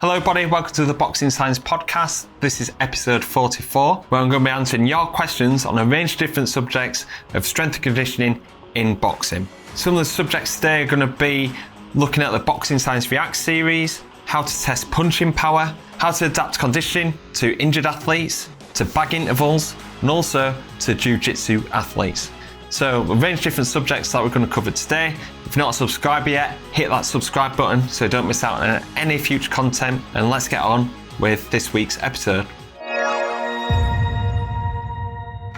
Hello everybody, welcome to the Boxing Science Podcast. This is episode 44, where I'm going to be answering your questions on a range of different subjects of strength and conditioning in boxing. Some of the subjects today are going to be looking at the Boxing Science React series, how to test punching power, how to adapt conditioning to injured athletes, to bag intervals, and also to jiu-jitsu athletes. So a range of different subjects that we're going to cover today. If you're not a subscriber yet, hit that subscribe button so you don't miss out on any future content, and let's get on with this week's episode.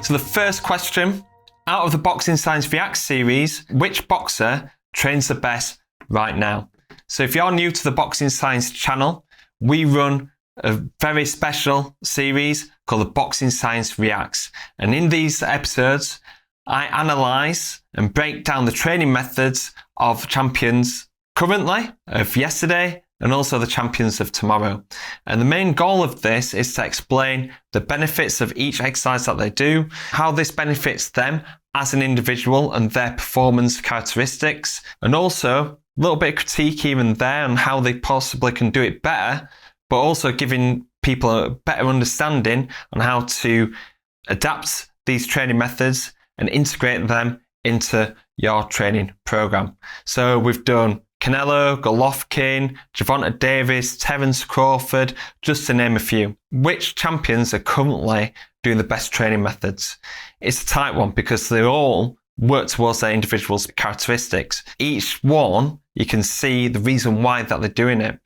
So the first question, out of the Boxing Science React series, which boxer trains the best right now? So if you're new to the Boxing Science channel, we run a very special series called the Boxing Science Reacts. And in these episodes, I analyse and break down the training methods of champions currently, of yesterday, and also the champions of tomorrow. And the main goal of this is to explain the benefits of each exercise that they do, how this benefits them as an individual and their performance characteristics, and also a little bit of critique here and there on how they possibly can do it better, but also giving people a better understanding on how to adapt these training methods and integrate them into your training program. So we've done Canelo, Golovkin, Gervonta Davis, Terence Crawford, just to name a few. Which champions are currently doing the best training methods? It's a tight one because they all work towards their individual's characteristics. Each one, you can see the reason why that they're doing it.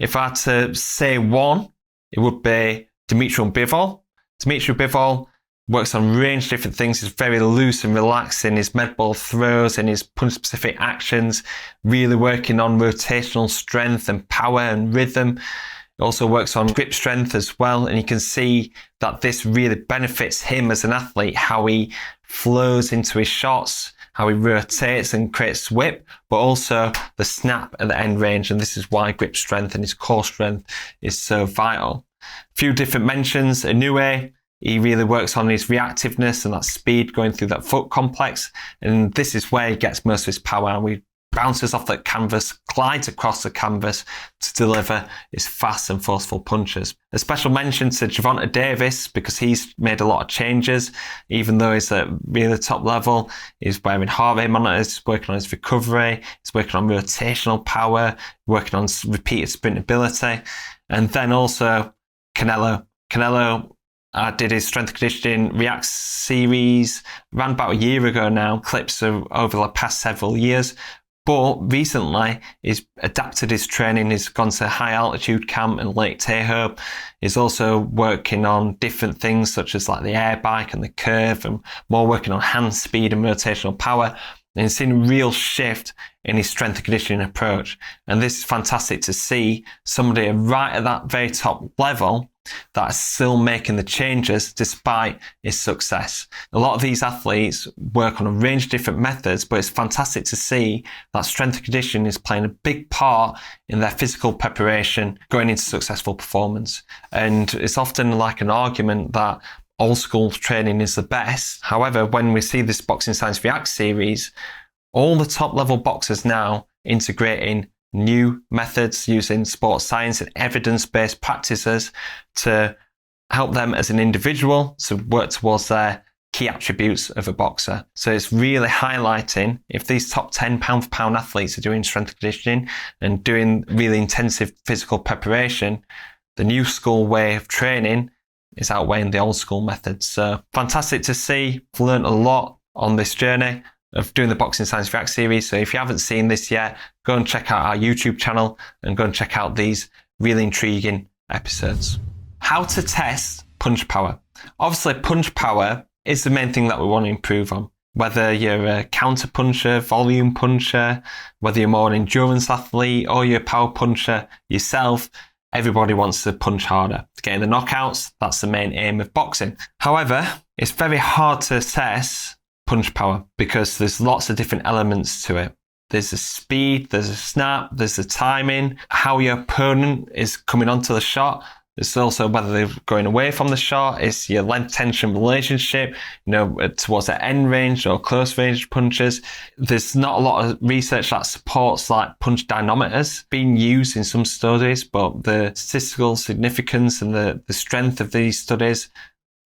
If I had to say one, it would be Dmitry Bivol. Dmitry Bivol works on a range of different things. He's very loose and relaxed in his med ball throws and his punch-specific actions, really working on rotational strength and power and rhythm. He also works on grip strength as well, and you can see that this really benefits him as an athlete, how he flows into his shots, how he rotates and creates whip, but also the snap at the end range, and this is why grip strength and his core strength is so vital. A few different mentions. Inoue, he really works on his reactiveness and that speed going through that foot complex. And this is where he gets most of his power. And he bounces off that canvas, glides across the canvas to deliver his fast and forceful punches. A special mention to Gervonta Davis because he's made a lot of changes. Even though he's at really top level, he's wearing heart rate monitors, he's working on his recovery, he's working on rotational power, working on repeated sprint ability. And then also Canelo. I did his strength and conditioning React series around about a year ago now, clips over the past several years. But recently, he's adapted his training. He's gone to high altitude camp in Lake Tahoe. He's also working on different things such as like the air bike and the curve, and more working on hand speed and rotational power. And he's seen a real shift in his strength and conditioning approach. And this is fantastic to see somebody right at that very top level that is still making the changes despite his success. A lot of these athletes work on a range of different methods, but it's fantastic to see that strength and conditioning is playing a big part in their physical preparation going into successful performance. And it's often like an argument that old school training is the best. However, when we see this Boxing Science React series, all the top level boxers now integrating new methods using sports science and evidence-based practices to help them as an individual to work towards their key attributes of a boxer. So it's really highlighting if these top 10 pound for pound athletes are doing strength and conditioning and doing really intensive physical preparation, the new school way of training is outweighing the old school methods. So fantastic to see. I've learned a lot on this journey of doing the Boxing Science React series. So if you haven't seen this yet, go and check out our YouTube channel and go and check out these really intriguing episodes. How to test punch power. Obviously, punch power is the main thing that we want to improve on. Whether you're a counter puncher, volume puncher, whether you're more an endurance athlete or you're a power puncher yourself, everybody wants to punch harder. To get in the knockouts, that's the main aim of boxing. However, it's very hard to assess punch power because there's lots of different elements to it. There's the speed, there's a snap, there's the timing, how your opponent is coming onto the shot. It's also whether they're going away from the shot. It's your length tension relationship, towards the end range or close range punches. There's not a lot of research that supports like punch dynamometers being used in some studies, but the statistical significance and the strength of these studies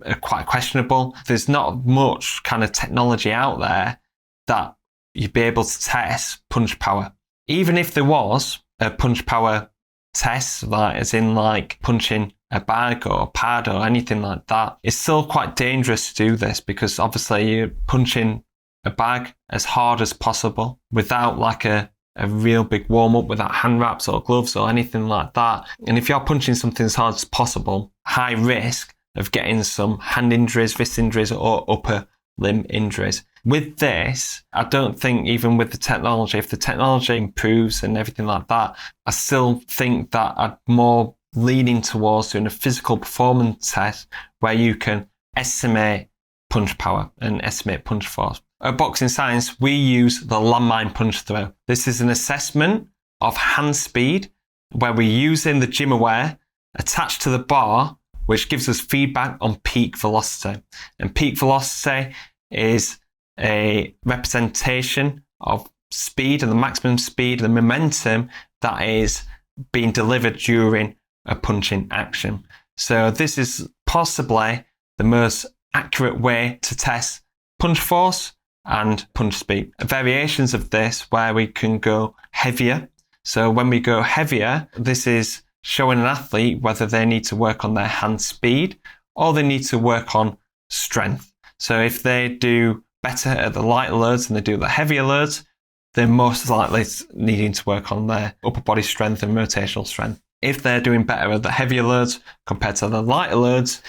are quite questionable. There's not much kind of technology out there that you'd be able to test punch power. Even if there was a punch power test, like as in like punching a bag or a pad or anything like that, it's still quite dangerous to do this because obviously you're punching a bag as hard as possible without like a real big warm-up, without hand wraps or gloves or anything like that. And if you're punching something as hard as possible, high risk of getting some hand injuries, wrist injuries or upper limb injuries. With this, I don't think even with the technology, if the technology improves and everything like that, I still think that I'd more leaning towards doing a physical performance test where you can estimate punch power and estimate punch force. At Boxing Science, we use the landmine punch throw. This is an assessment of hand speed where we're using the gym aware attached to the bar, which gives us feedback on peak velocity. And peak velocity is a representation of speed and the maximum speed, the momentum that is being delivered during a punching action. So this is possibly the most accurate way to test punch force and punch speed. Variations of this where we can go heavier. So when we go heavier, this is showing an athlete whether they need to work on their hand speed or they need to work on strength. So if they do better at the lighter loads than they do the heavier loads, they're most likely needing to work on their upper body strength and rotational strength. If they're doing better at the heavier loads compared to the lighter loads,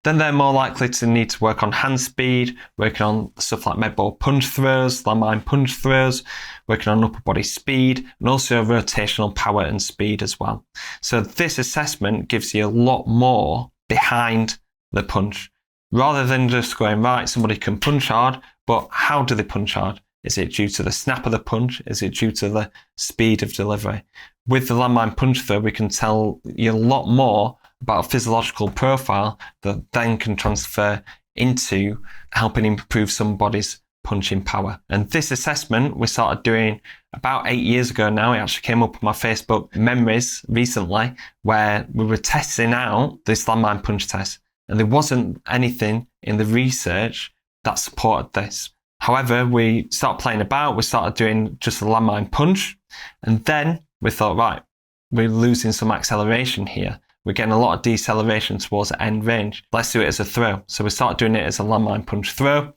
then they're more likely to need to work on hand speed, working on stuff like med ball punch throws, landmine punch throws, working on upper body speed, and also rotational power and speed as well. So this assessment gives you a lot more behind the punch. Rather than just going, right, somebody can punch hard, but how do they punch hard? Is it due to the snap of the punch? Is it due to the speed of delivery? With the landmine punch throw, we can tell you a lot more about a physiological profile that then can transfer into helping improve somebody's punching power. And this assessment we started doing about 8 years ago now. It actually came up on my Facebook memories recently where we were testing out this landmine punch test. And there wasn't anything in the research that supported this. However, we started playing about, we started doing just a landmine punch, and then we thought, right, we're losing some acceleration here. We're getting a lot of deceleration towards the end range. Let's do it as a throw. So we started doing it as a landmine punch throw,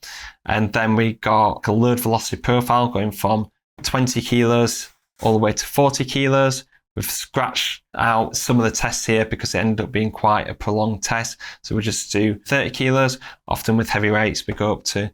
and then we got a load velocity profile going from 20 kilos all the way to 40 kilos. We've scratched out some of the tests here because it ended up being quite a prolonged test. So we just do 30 kilos. Often with heavy weights, we go up to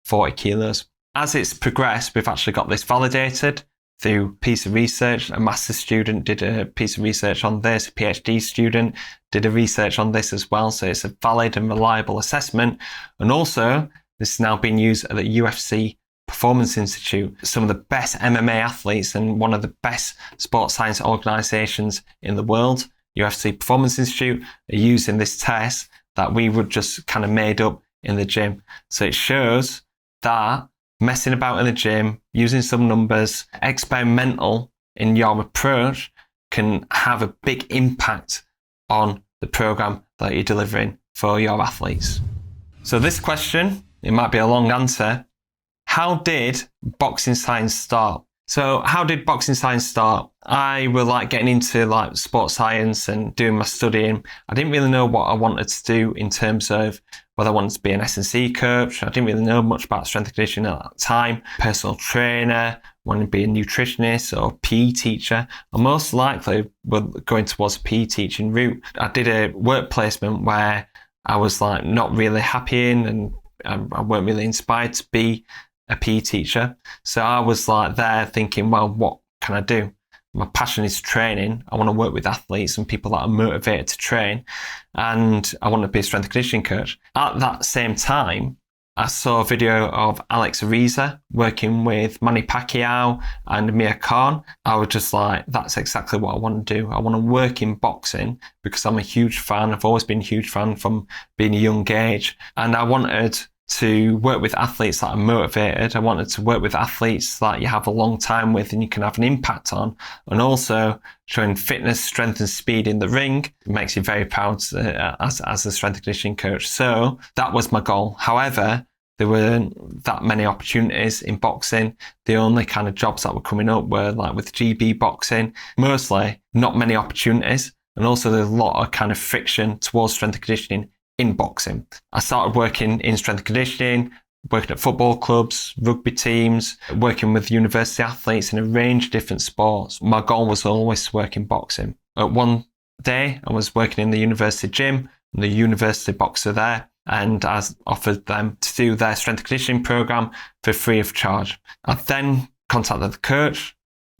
40 kilos. As it's progressed, we've actually got this validated through a piece of research. A master's student did a piece of research on this. A PhD student did a research on this as well. So it's a valid and reliable assessment. And also, this is now being used at the UFC Performance Institute. Some of the best MMA athletes and one of the best sports science organizations in the world, UFC Performance Institute, are using this test that we would just kind of made up in the gym. So it shows that messing about in the gym, using some numbers, experimental in your approach can have a big impact on the program that you're delivering for your athletes. So this question, it might be a long answer. How did Boxing Science start? So how did Boxing Science start? I was like getting into like sports science and doing my studying. I didn't really know what I wanted to do in terms of whether I wanted to be an S&C coach. I didn't really know much about strength and conditioning at that time. Personal trainer, wanted to be a nutritionist or PE teacher. I most likely were going towards a PE teaching route. I did a work placement where I was like not really happy in and I weren't really inspired to be a PE teacher. So I was like there thinking, well, what can I do? My passion is training. I want to work with athletes and people that are motivated to train. And I want to be a strength and conditioning coach. At that same time, I saw a video of Alex Ariza working with Manny Pacquiao and Amir Khan. I was just like, that's exactly what I want to do. I want to work in boxing because I'm a huge fan. I've always been a huge fan from being a young age. And I wanted to work with athletes that are motivated. I wanted to work with athletes that you have a long time with and you can have an impact on. And also showing fitness, strength and speed in the ring makes you very proud as a strength and conditioning coach. So that was my goal. However, there weren't that many opportunities in boxing. The only kind of jobs that were coming up were like with GB boxing, mostly not many opportunities. And also there's a lot of kind of friction towards strength and conditioning in boxing. I started working in strength and conditioning, working at football clubs, rugby teams, working with university athletes in a range of different sports. My goal was always to work in boxing. At one day, I was working in the university gym, I'm the university boxer there, and I offered them to do their strength and conditioning program for free of charge. I then contacted the coach,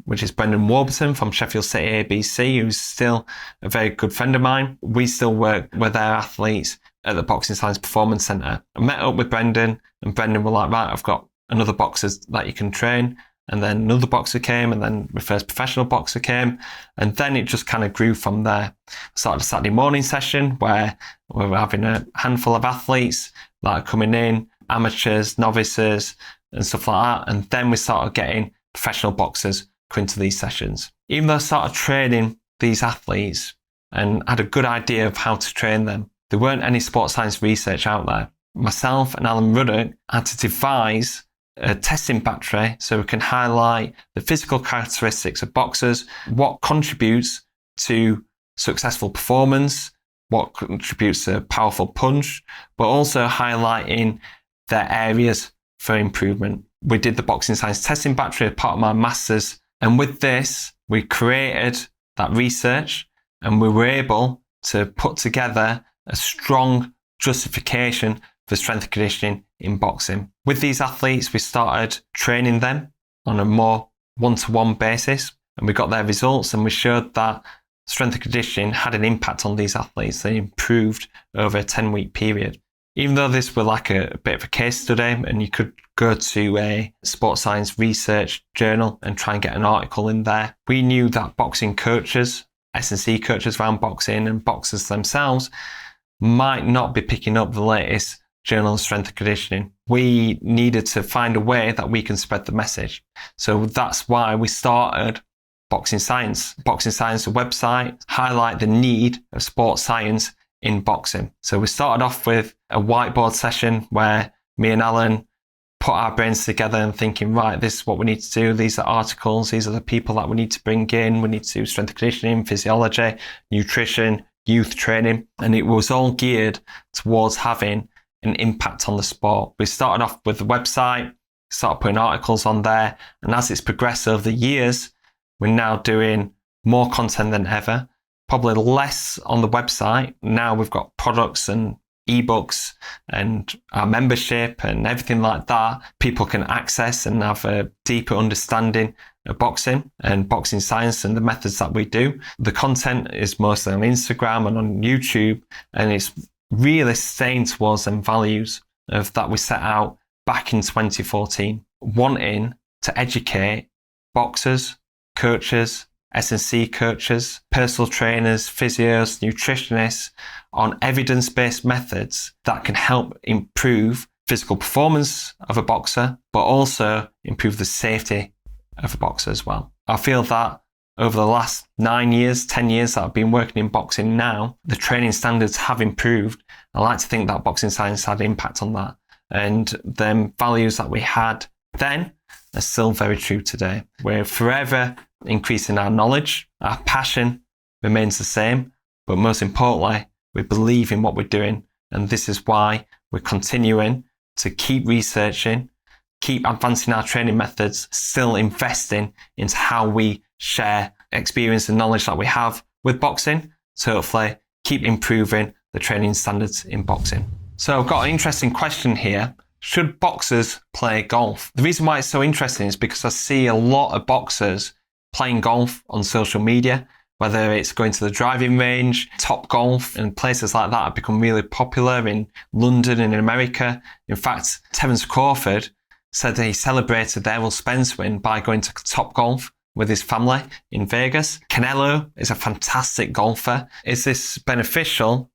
which is Brendan Warburton from Sheffield City ABC, who's still a very good friend of mine. We still work with their athletes at the Boxing Science Performance Centre. I met up with Brendan and Brendan was like, right, I've got another boxer that you can train. And then another boxer came and then my first professional boxer came. And then it just kind of grew from there. I started a Saturday morning session where we were having a handful of athletes that are coming in, amateurs, novices and stuff like that. And then we started getting professional boxers come into these sessions. Even though I started training these athletes and had a good idea of how to train them, there weren't any sports science research out there. Myself and Alan Ruddock had to devise a testing battery so we can highlight the physical characteristics of boxers, what contributes to successful performance, what contributes to a powerful punch, but also highlighting their areas for improvement. We did the boxing science testing battery as part of my master's, and with this, we created that research and we were able to put together a strong justification for strength and conditioning in boxing. With these athletes, we started training them on a more one-to-one basis and we got their results and we showed that strength and conditioning had an impact on these athletes. They improved over a 10-week period. Even though this were like a bit of a case study and you could go to a sports science research journal and try and get an article in there, we knew that boxing coaches, S&C coaches around boxing and boxers themselves might not be picking up the latest journal of strength and conditioning. We needed to find a way that we can spread the message. So that's why we started Boxing Science. Boxing Science, a website, highlight the need of sports science in boxing. So we started off with a whiteboard session where me and Alan put our brains together and thinking, right, this is what we need to do. These are articles. These are the people that we need to bring in. We need to do strength and conditioning, physiology, nutrition, youth training. And it was all geared towards having an impact on the sport. We started off with the website, started putting articles on there. And as it's progressed over the years, we're now doing more content than ever, probably less on the website. Now we've got products and ebooks and our membership and everything like that. People can access and have a deeper understanding of boxing and boxing science and the methods that we do. The content is mostly on Instagram and on YouTube, and it's really staying towards them values of that we set out back in 2014, wanting to educate boxers, coaches, S&C coaches, personal trainers, physios, nutritionists on evidence-based methods that can help improve physical performance of a boxer, but also improve the safety of a boxer as well. I feel that over the last 9 years, 10 years that I've been working in boxing now, the training standards have improved. I like to think that boxing science had impact on that. And the values that we had then are still very true today. We're forever increasing our knowledge. Our passion remains the same, but most importantly, we believe in what we're doing. And this is why we're continuing to keep researching, keep advancing our training methods, still investing into how we share experience and knowledge that we have with boxing to hopefully keep improving the training standards in boxing. So I've got an interesting question here. Should boxers play golf? The reason why it's so interesting is because I see a lot of boxers playing golf on social media. whether it's going to the driving range, Top Golf, and places like that have become really popular in London and in America. In fact, Terence Crawford said that he celebrated the Errol Spence win by going to Top Golf with his family in Vegas. Canelo is a fantastic golfer. Is this beneficial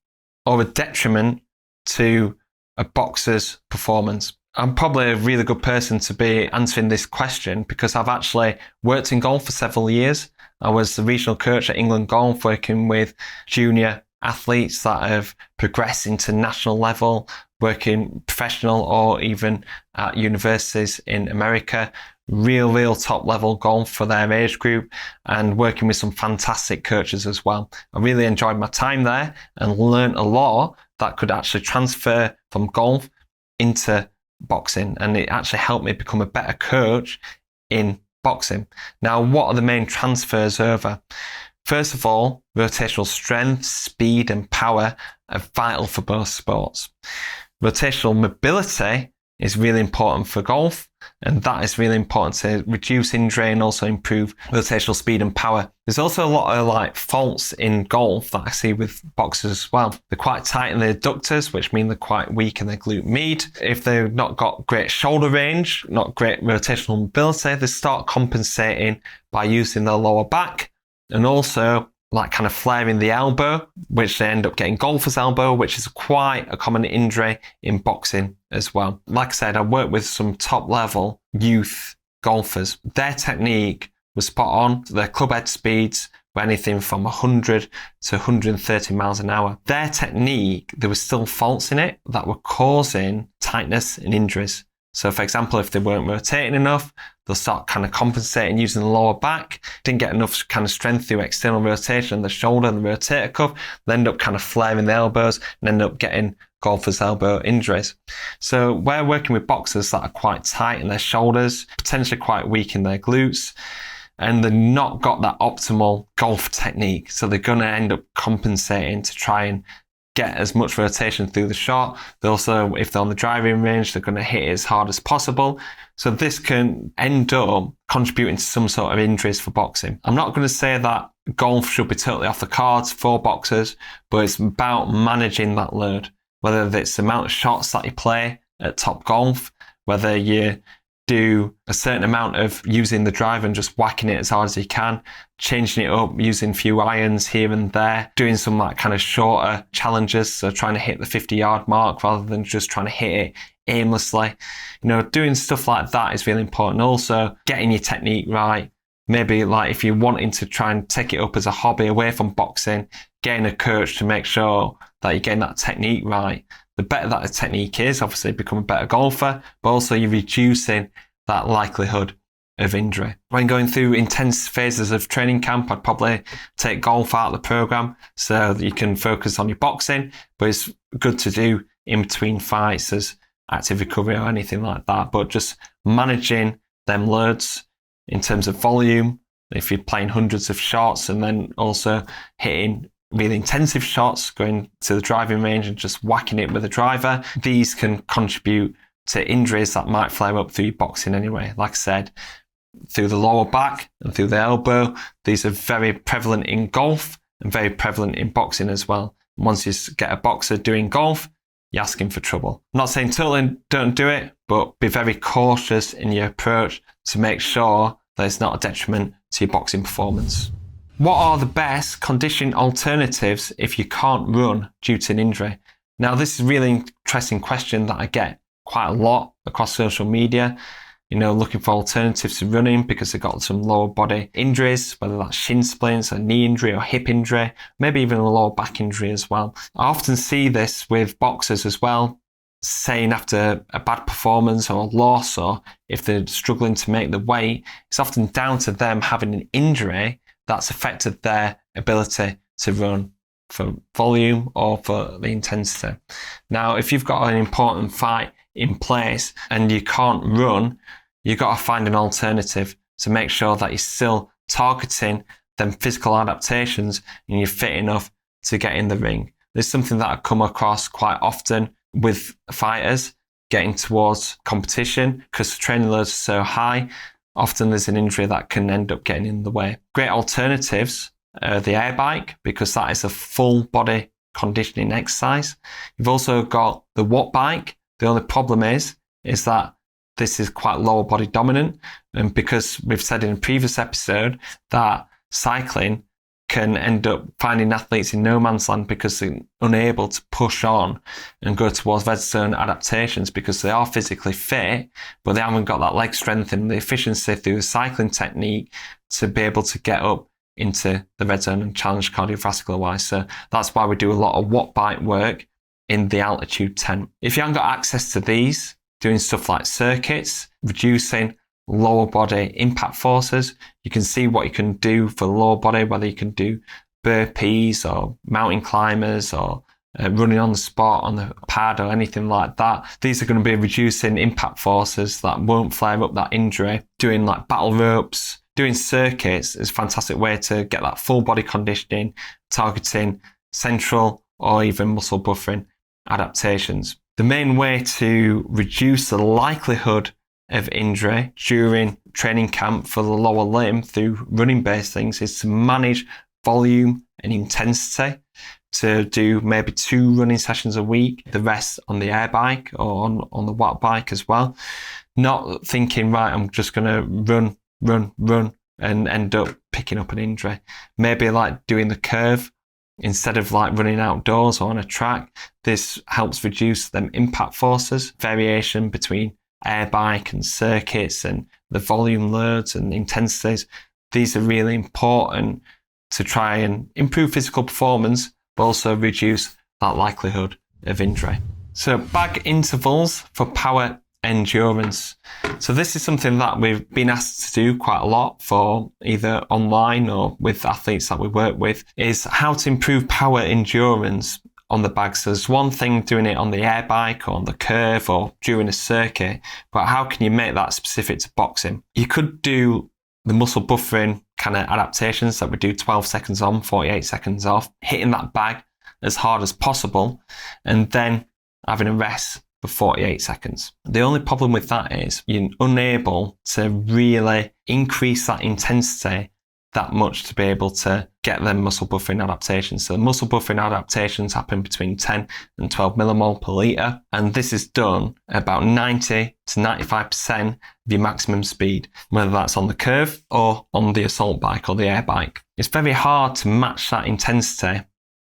or a detriment to a boxer's performance? I'm probably a really good person to be answering this question because I've actually worked in golf for several years. I was the regional coach at England Golf, working with junior athletes that have progressed into national level, working professional or even at universities in America. Real top level golf for their age group, and working with some fantastic coaches as well. I really enjoyed my time there and learned a lot that could actually transfer from golf into boxing, and it actually helped me become a better coach in boxing. Now, what are the main transfers over? First of all, rotational strength, speed and power are vital for both sports. Rotational mobility is really important for golf, and that is really important to reduce injury and also improve rotational speed and power. There's also a lot of faults in golf that I see with boxers as well. They're quite tight in their adductors, which mean they're quite weak in their glute med. If they've not got great shoulder range, not great rotational mobility, they start compensating by using their lower back, and also kind of flaring the elbow, which they end up getting golfer's elbow, which is quite a common injury in boxing as well. Like I said, I worked with some top level youth golfers. Their technique was spot on. Their club head speeds were anything from 100 to 130 miles an hour. Their technique, there were still faults in it that were causing tightness and injuries. So for example, if they weren't rotating enough, they'll start kind of compensating using the lower back, didn't get enough kind of strength through external rotation in the shoulder and the rotator cuff, they end up kind of flaring the elbows and end up getting golfer's elbow injuries. So we're working with boxers that are quite tight in their shoulders, potentially quite weak in their glutes, and they've not got that optimal golf technique. So they're going to end up compensating to try and get as much rotation through the shot. They also, if they're on the driving range, they're going to hit it as hard as possible. So this can end up contributing to some sort of injuries for boxing. I'm not going to say that golf should be totally off the cards for boxers, but it's about managing that load. Whether it's the amount of shots that you play at Top Golf, whether you do a certain amount of using the driver and just whacking it as hard as you can, changing it up, using a few irons here and there, doing some kind of shorter challenges, so trying to hit the 50-yard mark rather than just trying to hit it aimlessly. Doing stuff like that is really important. Also, getting your technique right. Maybe if you're wanting to try and take it up as a hobby away from boxing, getting a coach to make sure that you're getting that technique right. The better that the technique is, obviously you become a better golfer, but also you're reducing that likelihood of injury. When going through intense phases of training camp, I'd probably take golf out of the program so that you can focus on your boxing, but it's good to do in between fights as active recovery or anything like that. But just managing them loads in terms of volume, if you're playing hundreds of shots and then also hitting really intensive shots, going to the driving range and just whacking it with a driver, these can contribute to injuries that might flare up through your boxing anyway. Like I said, through the lower back and through the elbow, these are very prevalent in golf and very prevalent in boxing as well. Once you get a boxer doing golf, you're asking for trouble. I'm not saying totally don't do it, but be very cautious in your approach to make sure that it's not a detriment to your boxing performance. What are the best conditioning alternatives if you can't run due to an injury? Now, this is a really interesting question that I get quite a lot across social media, looking for alternatives to running because they've got some lower body injuries, whether that's shin splints, a knee injury or hip injury, maybe even a lower back injury as well. I often see this with boxers as well, saying after a bad performance or a loss, or if they're struggling to make the weight, it's often down to them having an injury that's affected their ability to run for volume or for the intensity. Now, if you've got an important fight in place and you can't run, you've got to find an alternative to make sure that you're still targeting them physical adaptations and you're fit enough to get in the ring. There's something that I come across quite often with fighters getting towards competition because the training loads are so high. Often there's an injury that can end up getting in the way. Great alternatives the air bike, because that is a full body conditioning exercise. You've also got the watt bike. The only problem is that this is quite lower body dominant, and because we've said in a previous episode that cycling can end up finding athletes in no man's land because they're unable to push on and go towards red zone adaptations because they are physically fit, but they haven't got that leg strength and the efficiency through the cycling technique to be able to get up into the red zone and challenge cardiovascular wise. So that's why we do a lot of watt bike work in the altitude tent. If you haven't got access to these, doing stuff like circuits, reducing lower body impact forces, you can see what you can do for lower body, whether you can do burpees or mountain climbers or running on the spot on the pad or anything like that. These are going to be reducing impact forces that won't flare up that injury. Doing like battle ropes, doing circuits is a fantastic way to get that full body conditioning, targeting central or even muscle buffering adaptations. The main way to reduce the likelihood of injury during training camp for the lower limb through running-based things is to manage volume and intensity, to do maybe 2 running sessions a week, the rest on the air bike or on the watt bike as well. Not thinking, right, I'm just going to run and end up picking up an injury. Maybe like doing the curve instead of like running outdoors or on a track. This helps reduce them impact forces, variation between air bike and circuits and the volume loads and intensities. These are really important to try and improve physical performance, but also reduce that likelihood of injury. So bag intervals for power endurance. So this is something that we've been asked to do quite a lot for either online or with athletes that we work with, is how to improve power endurance on the bag. So there's one thing doing it on the air bike or on the curve or during a circuit, but how can you make that specific to boxing? You could do the muscle buffering kind of adaptations that we do 12 seconds on, 48 seconds off, hitting that bag as hard as possible and then having a rest for 48 seconds. The only problem with that is you're unable to really increase that intensity that much to be able to get them muscle buffering adaptations. So muscle buffering adaptations happen between 10 and 12 millimole per litre, and this is done about 90 to 95% of your maximum speed, whether that's on the curve or on the assault bike or the air bike. It's very hard to match that intensity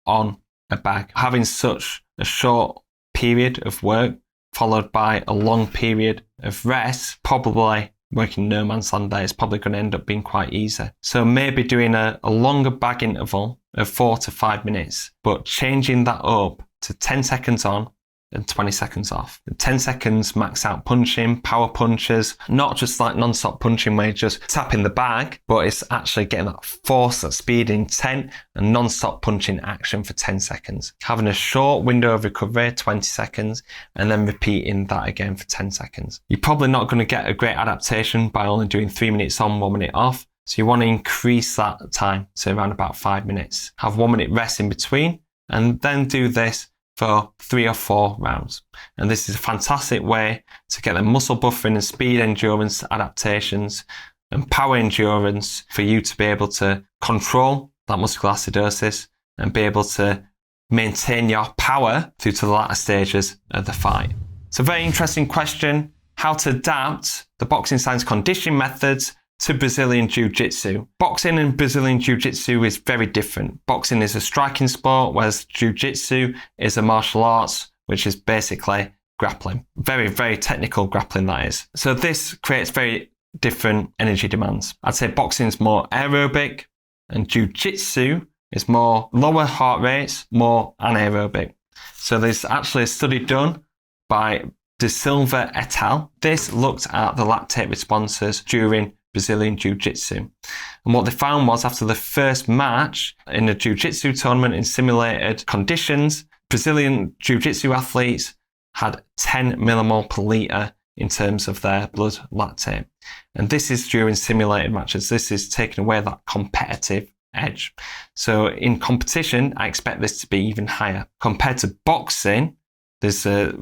on a bag. Having such a short period of work followed by a long period of rest, probably working no man's land there, is probably going to end up being quite easy. So maybe doing a longer bag interval of 4 to 5 minutes, but changing that up to 10 seconds on and 20 seconds off. 10 seconds max out punching, power punches, not just like non-stop punching where you're just tapping the bag, but it's actually getting that force, that speed, intent, and non-stop punching action for 10 seconds. Having a short window of recovery, 20 seconds, and then repeating that again for 10 seconds. You're probably not going to get a great adaptation by only doing 3 minutes on, 1 minute off. So you want to increase that time to around about 5 minutes. Have 1 minute rest in between, and then do this for 3 or 4 rounds. And this is a fantastic way to get the muscle buffering and speed endurance adaptations and power endurance for you to be able to control that muscular acidosis and be able to maintain your power through to the latter stages of the fight. It's a very interesting question, how to adapt the boxing science conditioning methods to Brazilian Jiu-Jitsu. Boxing and Brazilian Jiu-Jitsu is very different. Boxing is a striking sport, whereas Jiu-Jitsu is a martial arts, which is basically grappling. Very, very technical grappling, that is. So this creates very different energy demands. I'd say boxing is more aerobic and Jiu-Jitsu is more lower heart rates, more anaerobic. So there's actually a study done by De Silva et al. This looked at the lactate responses during Brazilian Jiu-Jitsu. And what they found was after the first match in a Jiu-Jitsu tournament in simulated conditions, Brazilian Jiu-Jitsu athletes had 10 millimole per litre in terms of their blood lactate. And this is during simulated matches. This is taking away that competitive edge. So in competition, I expect this to be even higher. Compared to boxing, there's a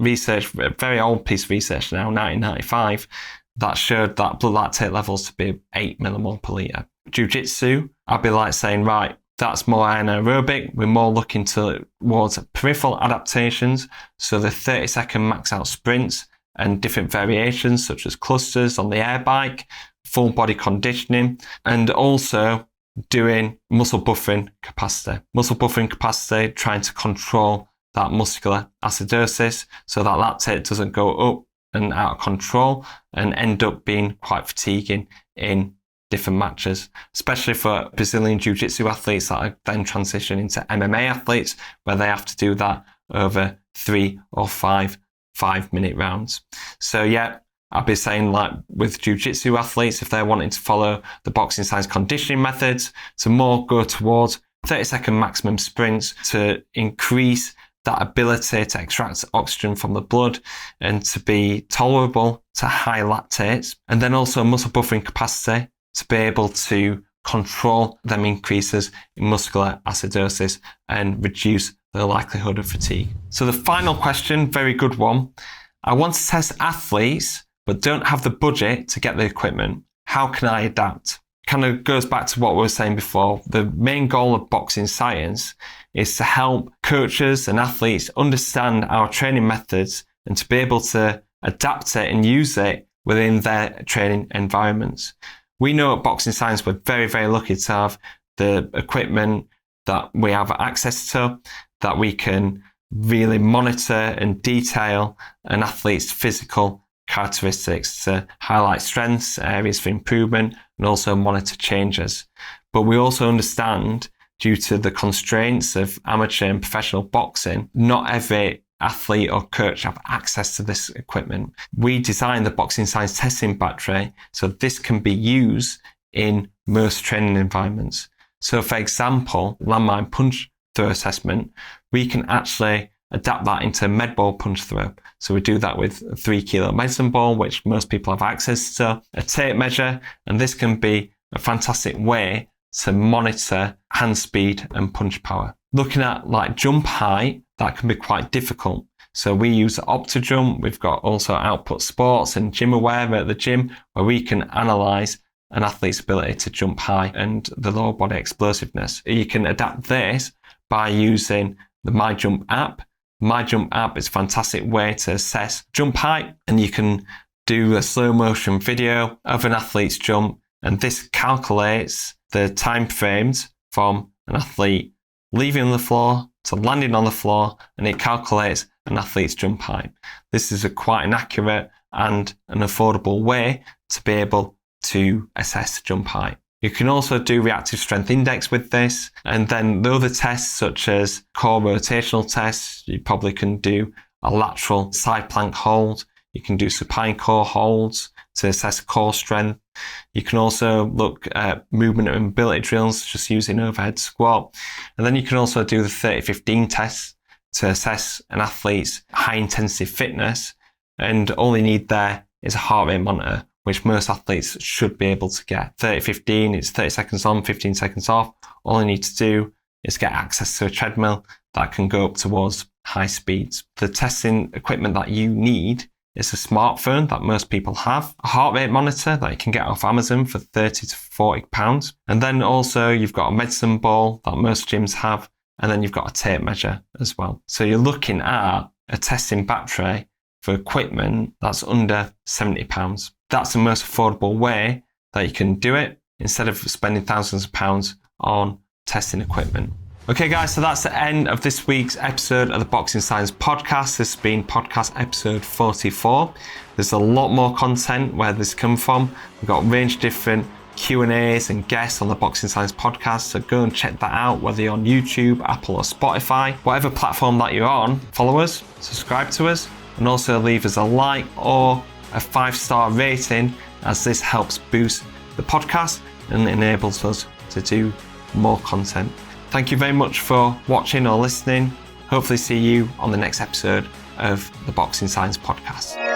very old piece of research now, 1995, that showed that blood lactate levels to be 8 millimole per litre. Jiu-Jitsu, I'd be like saying, right, that's more anaerobic. We're more looking towards peripheral adaptations, so the 30-second max out sprints and different variations such as clusters on the air bike, full body conditioning, and also doing muscle buffering capacity. Muscle buffering capacity, trying to control that muscular acidosis so that lactate doesn't go up and out of control and end up being quite fatiguing in different matches, especially for Brazilian Jiu-Jitsu athletes that are then transition into MMA athletes where they have to do that over 3 or 5-minute rounds. So yeah, I'll be saying like with Jiu-Jitsu athletes, if they're wanting to follow the boxing science conditioning methods, to more go towards 30-second maximum sprints to increase that ability to extract oxygen from the blood and to be tolerable to high lactates, and then also muscle buffering capacity to be able to control them increases in muscular acidosis and reduce the likelihood of fatigue. So the final question, very good one. I want to test athletes but don't have the budget to get the equipment. How can I adapt? Kind of goes back to what we were saying before. The main goal of boxing science is to help coaches and athletes understand our training methods and to be able to adapt it and use it within their training environments. We know at Boxing Science we're very, very lucky to have the equipment that we have access to, that we can really monitor and detail an athlete's physical characteristics to highlight strengths, areas for improvement, and also monitor changes. But we also understand, due to the constraints of amateur and professional boxing, not every athlete or coach have access to this equipment. We designed the Boxing Science testing battery so this can be used in most training environments. So for example, landmine punch throw assessment, we can actually adapt that into med ball punch throw. So we do that with a 3 kilo medicine ball, which most people have access to, a tape measure, and this can be a fantastic way to monitor hand speed and punch power. Looking at like jump height, that can be quite difficult. So we use OptiJump. We've got also Output Sports and Gym Aware at the gym where we can analyze an athlete's ability to jump high and the lower body explosiveness. You can adapt this by using the MyJump app. MyJump app is a fantastic way to assess jump height, and you can do a slow motion video of an athlete's jump, and this calculates the time frames from an athlete leaving the floor to landing on the floor, and it calculates an athlete's jump height. This is quite an accurate and an affordable way to be able to assess jump height. You can also do reactive strength index with this, and then the other tests such as core rotational tests, you probably can do a lateral side plank hold, you can do supine core holds to assess core strength. You can also look at movement and mobility drills just using overhead squat, and then you can also do the 30-15 test to assess an athlete's high intensity fitness, and all you need there is a heart rate monitor, which most athletes should be able to get. 30-15, it's 30 seconds on, 15 seconds off. All you need to do is get access to a treadmill that can go up towards high speeds. The testing equipment that you need is a smartphone that most people have, a heart rate monitor that you can get off Amazon for £30 to £40. And then also you've got a medicine ball that most gyms have, and then you've got a tape measure as well. So you're looking at a testing battery for equipment that's under £70. That's the most affordable way that you can do it instead of spending thousands of pounds on testing equipment. Okay guys, so that's the end of this week's episode of the Boxing Science podcast. This has been podcast episode 44. There's a lot more content where this come from. We've got a range of different Q&As and guests on the Boxing Science podcast, so go and check that out, whether you're on YouTube, Apple or Spotify. Whatever platform that you're on, follow us, subscribe to us, and also leave us a like or a 5-star rating, as this helps boost the podcast and enables us to do more content. Thank you very much for watching or listening. Hopefully see you on the next episode of the Boxing Science podcast.